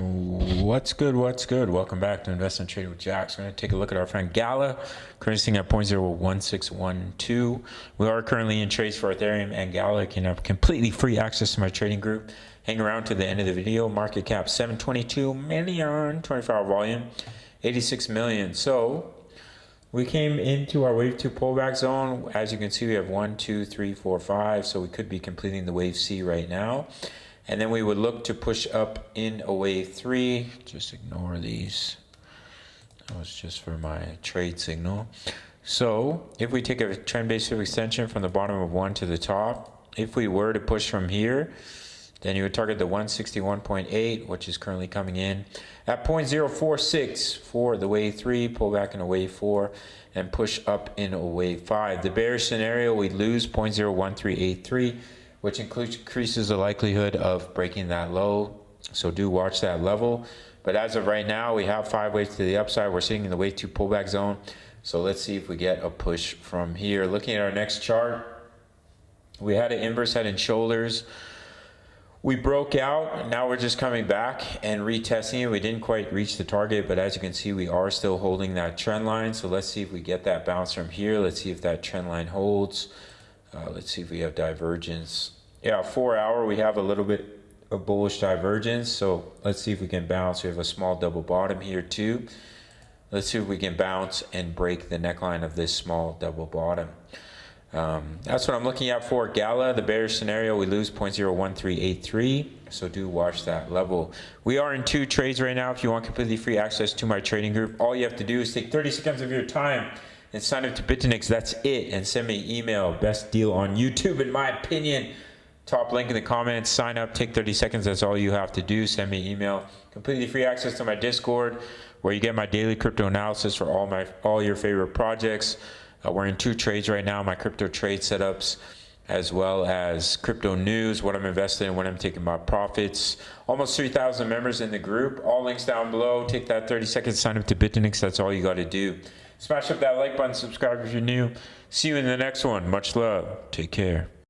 What's good? Welcome back to Invest and Trade with Jax. We're going to take a look at our friend Gala, currently sitting at 0.01612. We are currently in trades for Ethereum and Gala. You can have completely free access to my trading group. Hang around to the end of the video. Market cap 722 million, 24-hour volume 86 million. So we came into our wave 2 pullback zone. As you can see, we have 1, 2, 3, 4, 5. So we could be completing the wave C right now. And then we would look to push up in a wave 3. Just ignore these. That was just for my trade signal. So if we take a trend-based extension from the bottom of 1 to the top, if we were to push from here, then you would target the 161.8, which is currently coming in at 0.046 for the wave 3, pull back in a wave 4, and push up in a wave 5. The bearish scenario, we lose 0.01383, which increases the likelihood of breaking that low. So do watch that level. But as of right now, we have 5 waves to the upside. We're sitting in the wave 2 pullback zone. So let's see if we get a push from here. Looking at our next chart, we had an inverse head and shoulders. We broke out. Now we're just coming back and retesting it. We didn't quite reach the target, but as you can see, we are still holding that trend line. So let's see if we get that bounce from here. Let's see if that trend line holds. Let's see if we have divergence. Yeah, 4 hour, we have a little bit of bullish divergence. So let's see if we can bounce. We have a small double bottom here too. Let's see if we can bounce and break the neckline of this small double bottom. That's what I'm looking at for Gala. The bearish scenario, we lose 0.01383. So do watch that level. We are in 2 trades right now. If you want completely free access to my trading group, all you have to do is take 30 seconds of your time and sign up to BITUNIX. That's it. And send me an email. Best deal on YouTube, in my opinion. Top link in the comments. Sign up. Take 30 seconds. That's all you have to do. Send me an email. Completely free access to my Discord, where you get my daily crypto analysis for all your favorite projects. We're in 2 trades right now. My crypto trade setups, as well as crypto news, what I'm investing in, when I'm taking my profits. Almost 3,000 members in the group. All links down below. Take that 30 seconds. Sign up to BITUNIX. That's all you got to do. Smash up that like button, subscribe if you're new. See you in the next one. Much love. Take care.